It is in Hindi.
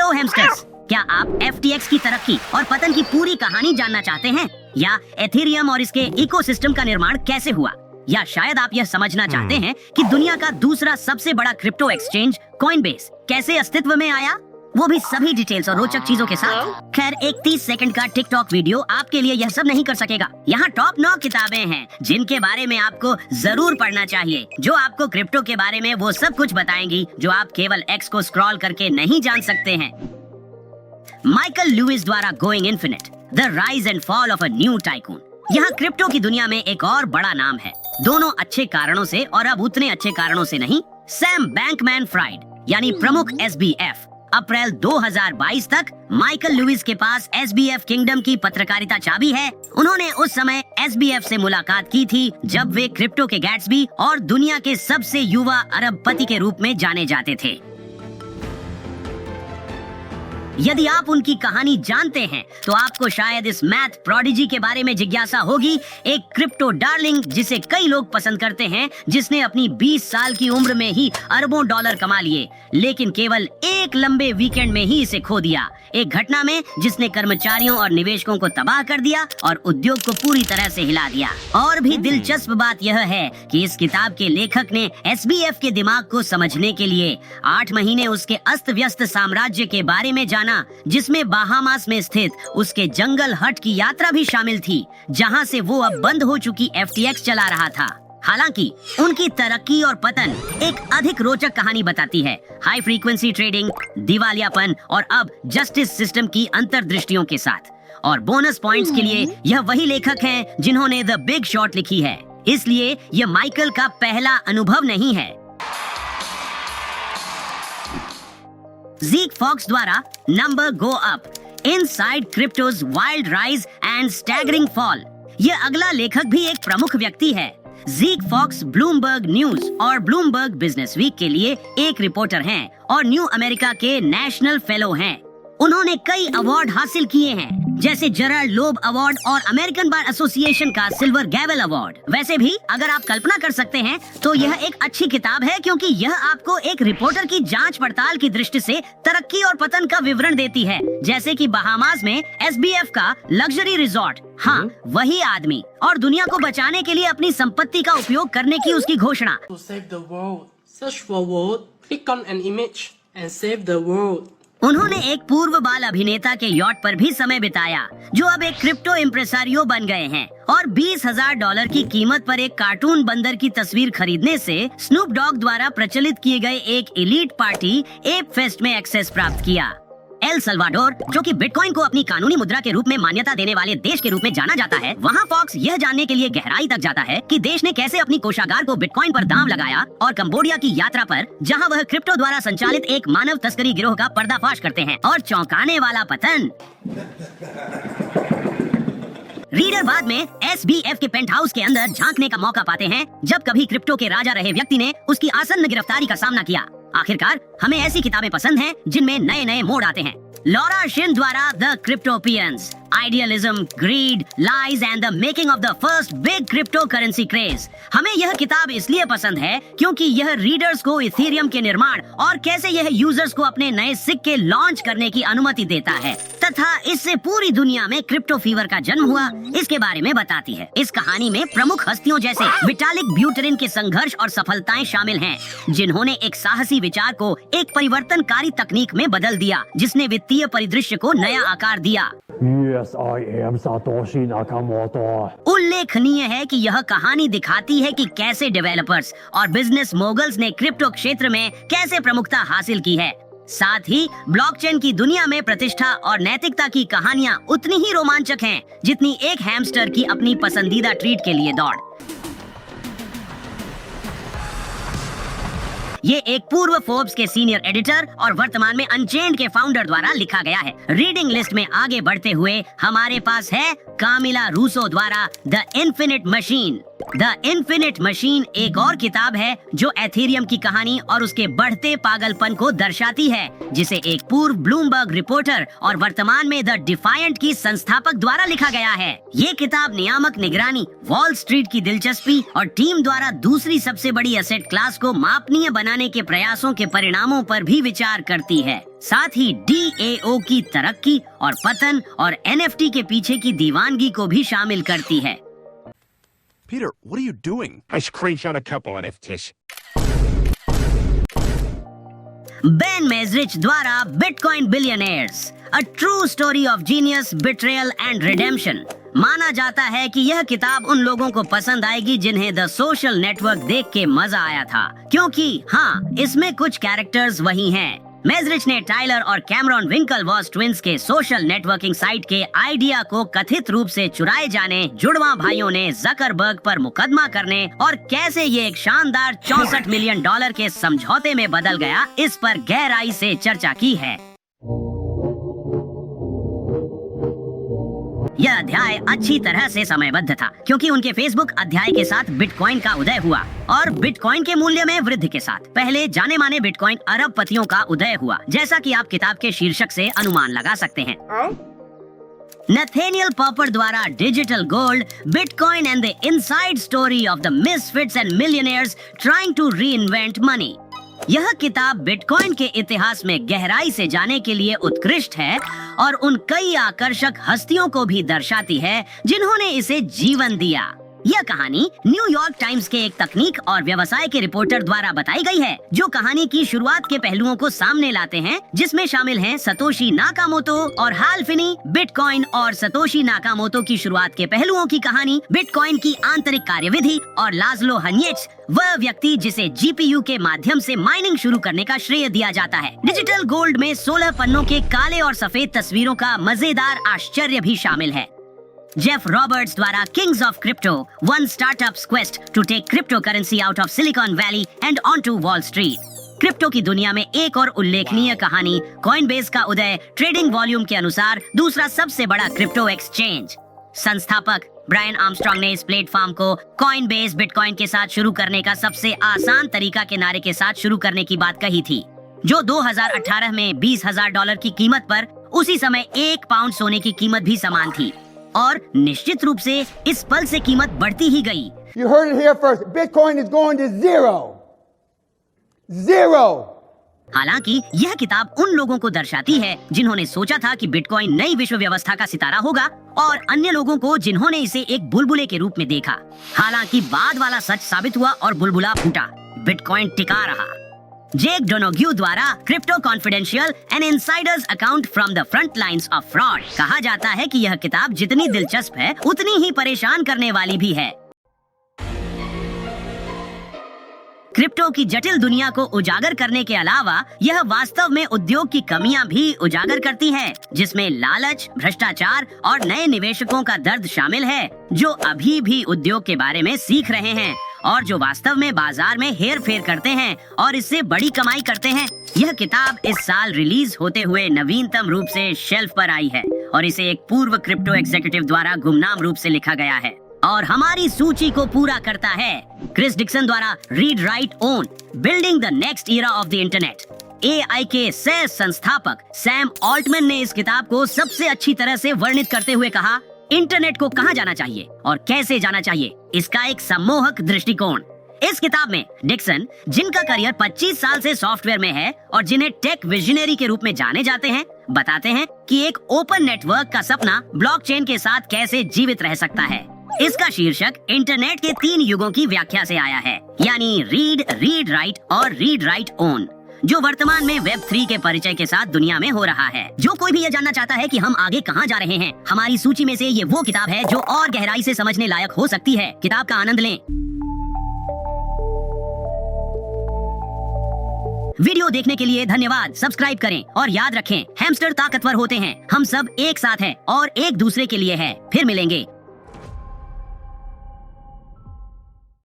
हेलो हेमस्टर्स, क्या आप FTX की तरक्की और पतन की पूरी कहानी जानना चाहते हैं, या एथेरियम और इसके इकोसिस्टम का निर्माण कैसे हुआ, या शायद आप यह समझना चाहते हैं कि दुनिया का दूसरा सबसे बड़ा क्रिप्टो एक्सचेंज कॉइनबेस कैसे अस्तित्व में आया, वो भी सभी डिटेल्स और रोचक चीजों के साथ। खैर, एक 30 सेकंड का टिकटॉक वीडियो आपके लिए यह सब नहीं कर सकेगा। यहाँ टॉप 9 किताबें हैं जिनके बारे में आपको जरूर पढ़ना चाहिए, जो आपको क्रिप्टो के बारे में वो सब कुछ बताएंगी जो आप केवल X को स्क्रॉल करके नहीं जान सकते हैं। माइकल लुइस द्वारा going infinite, the rise and fall of a new tycoon. यहाँ क्रिप्टो की दुनिया में एक और बड़ा नाम है, दोनों अच्छे कारणों से और अब उतने अच्छे कारणों से नहीं। सैम बैंकमैन-फ्राइड यानी प्रमुख SBF। अप्रैल 2022 तक माइकल लुइस के पास SBF किंगडम की पत्रकारिता चाबी है। उन्होंने उस समय SBF से मुलाकात की थी जब वे क्रिप्टो के गैट्सबी और दुनिया के सबसे युवा अरबपति के रूप में जाने जाते थे। यदि आप उनकी कहानी जानते हैं तो आपको शायद इस मैथ प्रोडिजी के बारे में जिज्ञासा होगी, एक क्रिप्टो डार्लिंग जिसे कई लोग पसंद करते हैं, जिसने अपनी 20 साल की उम्र में ही अरबों डॉलर कमा लिए, लेकिन केवल एक लंबे वीकेंड में ही इसे खो दिया। एक घटना में जिसने कर्मचारियों और निवेशकों को तबाह कर दिया और उद्योग को पूरी तरह से हिला दिया। और भी दिलचस्प बात यह है कि इस किताब के लेखक ने SBF के दिमाग को समझने के लिए 8 महीने उसके अस्त व्यस्त साम्राज्य के बारे में जाना, जिसमें बहामास में स्थित उसके जंगल हट की यात्रा भी शामिल थी, जहां से वो अब बंद हो चुकी FTX चला रहा था। हालांकि उनकी तरक्की और पतन एक अधिक रोचक कहानी बताती है, हाई फ्रीक्वेंसी ट्रेडिंग, दिवालियापन और अब जस्टिस सिस्टम की अंतर्दृष्टियों के साथ। और बोनस पॉइंट्स के लिए यह वही लेखक हैं जिन्होंने द बिग शॉर्ट लिखी है, इसलिए यह माइकल का पहला अनुभव नहीं है। ज़ीक फॉक्स द्वारा number go up, inside cryptos wild rise and staggering fall. यह अगला लेखक भी एक प्रमुख व्यक्ति है। ज़ीक फॉक्स ब्लूमबर्ग न्यूज और ब्लूमबर्ग बिजनेस वीक के लिए एक रिपोर्टर हैं और न्यू अमेरिका के नेशनल फेलो हैं। उन्होंने कई अवार्ड हासिल किए हैं, जैसे जेराल्ड लोब अवार्ड और अमेरिकन बार एसोसिएशन का सिल्वर गैवल अवार्ड। वैसे भी अगर आप कल्पना कर सकते हैं तो यह एक अच्छी किताब है, क्योंकि यह आपको एक रिपोर्टर की जांच पड़ताल की दृष्टि से तरक्की और पतन का विवरण देती है, जैसे कि बहामास में SBF का लग्जरी रिजॉर्ट, हाँ वही आदमी, और दुनिया को बचाने के लिए अपनी संपत्ति का उपयोग करने की उसकी घोषणा। To save the world, search for word, click on an image and save the world. उन्होंने एक पूर्व बाल अभिनेता के यॉट पर भी समय बिताया, जो अब एक क्रिप्टो इम्प्रेसारियो बन गए हैं, और $20,000 की कीमत पर एक कार्टून बंदर की तस्वीर खरीदने से स्नूप डॉग द्वारा प्रचलित किए गए एक एलीट पार्टी एप फेस्ट में एक्सेस प्राप्त किया। एल सल्वाडोर, जो कि बिटकॉइन को अपनी कानूनी मुद्रा के रूप में मान्यता देने वाले देश के रूप में जाना जाता है, वहाँ फॉक्स यह जानने के लिए गहराई तक जाता है कि देश ने कैसे अपनी कोषागार को बिटकॉइन पर दांव लगाया, और कंबोडिया की यात्रा पर, जहाँ वह क्रिप्टो द्वारा संचालित एक मानव तस्करी गिरोह का पर्दाफाश करते हैं, और चौंकाने वाला पतन। रीडर बाद में SBF के पेंट हाउस के अंदर झांकने का मौका पाते हैं, जब कभी क्रिप्टो के राजा रहे व्यक्ति ने उसकी आसन्न गिरफ्तारी का सामना किया। आखिरकार हमें ऐसी किताबें पसंद हैं जिनमें नए नए मोड़ आते हैं। लॉरा शिन द्वारा the cryptopians, idealism, greed, lies and the making of the first big crypto currency craze. हमें यह किताब इसलिए पसंद है क्योंकि यह रीडर्स को इथेरियम के निर्माण और कैसे यह यूजर्स को अपने नए सिक्के लॉन्च करने की अनुमति देता है, तथा इससे पूरी दुनिया में क्रिप्टो फीवर का जन्म हुआ, इसके बारे में बताती है। इस कहानी में प्रमुख हस्तियों जैसे विटालिक ब्यूटेरिन के संघर्ष और सफलताएं शामिल हैं, जिन्होंने एक साहसी विचार को एक परिवर्तनकारी तकनीक में बदल दिया, जिसने वित्तीय परिदृश्य को नया आकार दिया। Yes, I am Satoshi Nakamoto. उल्लेखनीय है कि यह कहानी दिखाती है कि कैसे डेवलपर्स और बिजनेस मोगल्स ने क्रिप्टो क्षेत्र में कैसे प्रमुखता हासिल की है। साथ ही ब्लॉकचेन की दुनिया में प्रतिष्ठा और नैतिकता की कहानियां उतनी ही रोमांचक हैं जितनी एक हैमस्टर की अपनी पसंदीदा ट्रीट के लिए दौड़। ये एक पूर्व फोर्ब्स के सीनियर एडिटर और वर्तमान में अनचेन्ड के फाउंडर द्वारा लिखा गया है। रीडिंग लिस्ट में आगे बढ़ते हुए हमारे पास है कामिला रूसो द्वारा the infinite machine. The infinite machine एक और किताब है जो एथेरियम की कहानी और उसके बढ़ते पागलपन को दर्शाती है, जिसे एक पूर्व ब्लूमबर्ग रिपोर्टर और वर्तमान में द डिफायंट की संस्थापक द्वारा लिखा गया है। ये किताब नियामक निगरानी, वॉल स्ट्रीट की दिलचस्पी और टीम द्वारा दूसरी सबसे बड़ी एसेट क्लास को मापनीय बनाने के प्रयासों के परिणामों पर भी विचार करती है। साथ ही DAO की तरक्की और पतन और NFT के पीछे की दीवानगी को भी शामिल करती है। Peter, what are you doing? I screenshot a couple NFTs. Ben Mezrich द्वारा bitcoin billionaires, a true story of genius, betrayal and redemption. माना जाता है कि यह किताब उन लोगों को पसंद आएगी जिन्हें द सोशल नेटवर्क देख के मजा आया था, क्योंकि हाँ, इसमें कुछ कैरेक्टर्स वही हैं। मेजरिच ने टाइलर और कैमरॉन विंकलवॉस ट्विंस के सोशल नेटवर्किंग साइट के आइडिया को कथित रूप से चुराए जाने, जुड़वा भाइयों ने जकरबर्ग पर मुकदमा करने और कैसे ये एक शानदार $64 मिलियन के समझौते में बदल गया, इस पर गहराई से चर्चा की है। यह अध्याय अच्छी तरह से समयबद्ध था, क्योंकि उनके फेसबुक अध्याय के साथ बिटकॉइन का उदय हुआ और बिटकॉइन के मूल्य में वृद्धि के साथ पहले जाने माने बिटकॉइन अरबपतियों का उदय हुआ, जैसा कि आप किताब के शीर्षक से अनुमान लगा सकते हैं। नथेनियल पॉपर द्वारा digital gold, bitcoin and the inside story of the misfits and millionaires trying to reinvent money. यह किताब बिटकॉइन के इतिहास में गहराई से जाने के लिए उत्कृष्ट है और उन कई आकर्षक हस्तियों को भी दर्शाती है जिन्होंने इसे जीवन दिया। यह कहानी न्यूयॉर्क टाइम्स के एक तकनीक और व्यवसाय के रिपोर्टर द्वारा बताई गई है, जो कहानी की शुरुआत के पहलुओं को सामने लाते हैं, जिसमें शामिल हैं सतोशी नाकामोटो और हाल फिनी, बिटकॉइन और सतोशी नाकामोटो की शुरुआत के पहलुओं की कहानी, बिटकॉइन की आंतरिक कार्यविधि और लाज़लो हनिएच, वह व्यक्ति जिसे GPU के माध्यम से माइनिंग शुरू करने का श्रेय दिया जाता है। डिजिटल गोल्ड में 16 पन्नों के काले और सफेद तस्वीरों का मजेदार आश्चर्य भी शामिल है। जेफ रॉबर्ट्स द्वारा kings of crypto, one startup's quest to take crypto currency out of Silicon Valley and onto Wall Street. Crypto की दुनिया में एक और उल्लेखनीय कहानी, कॉइनबेस का उदय, ट्रेडिंग वॉल्यूम के अनुसार दूसरा सबसे बड़ा क्रिप्टो एक्सचेंज। संस्थापक ब्रायन आर्मस्ट्रांग ने इस प्लेटफॉर्म को कॉइनबेस बिटकॉइन के साथ शुरू करने का सबसे आसान तरीका के नारे के साथ शुरू करने की बात कही थी, जो 2018 में $20,000 की कीमत पर उसी समय 1 पाउंड सोने की कीमत भी समान थी, और निश्चित रूप से इस पल से कीमत बढ़ती ही गई। You heard it here first. Bitcoin is going to zero. Zero. हालांकि यह किताब उन लोगों को दर्शाती है जिन्होंने सोचा था कि बिटकॉइन नई विश्व व्यवस्था का सितारा होगा, और अन्य लोगों को जिन्होंने इसे एक बुलबुले के रूप में देखा। हालांकि बाद वाला सच साबित हुआ और बुलबुला फूटा, बिटकॉइन टिका रहा। जेक डोनोग्यू द्वारा crypto confidential, an insider's account from the front lines of fraud कहा जाता है कि यह किताब जितनी दिलचस्प है उतनी ही परेशान करने वाली भी है। क्रिप्टो की जटिल दुनिया को उजागर करने के अलावा यह वास्तव में उद्योग की कमियां भी उजागर करती है, जिसमें लालच, भ्रष्टाचार और नए निवेशकों का दर्द शामिल है, जो अभी भी उद्योग के बारे में सीख रहे हैं और जो वास्तव में बाजार में हेर फेर करते हैं और इससे बड़ी कमाई करते हैं। यह किताब इस साल रिलीज होते हुए नवीनतम रूप से शेल्फ पर आई है और इसे एक पूर्व क्रिप्टो एग्जीक्यूटिव द्वारा गुमनाम रूप से लिखा गया है और हमारी सूची को पूरा करता है। क्रिस डिक्सन द्वारा read write own, building the next era of the internet. AI के सह संस्थापक सैम ऑल्टमैन ने इस किताब को सबसे अच्छी तरह से वर्णित करते हुए कहा, इंटरनेट को कहाँ जाना चाहिए और कैसे जाना चाहिए, इसका एक सम्मोहक दृष्टिकोण। इस किताब में डिक्सन, जिनका करियर 25 साल से सॉफ्टवेयर में है और जिन्हें टेक विजनरी के रूप में जाने जाते हैं, बताते हैं कि एक ओपन नेटवर्क का सपना ब्लॉकचेन के साथ कैसे जीवित रह सकता है। इसका शीर्षक इंटरनेट के 3 युगों की व्याख्या से आया है, यानी रीड, रीड राइट और रीड राइट ओन, जो वर्तमान में वेब 3 के परिचय के साथ दुनिया में हो रहा है। जो कोई भी यह जानना चाहता है कि हम आगे कहां जा रहे हैं, हमारी सूची में से ये वो किताब है जो और गहराई से समझने लायक हो सकती है। किताब का आनंद लें। वीडियो देखने के लिए धन्यवाद। सब्सक्राइब करें और याद रखें, हैमस्टर ताकतवर होते हैं, हम सब एक साथ हैं और एक दूसरे के लिए हैं। फिर मिलेंगे।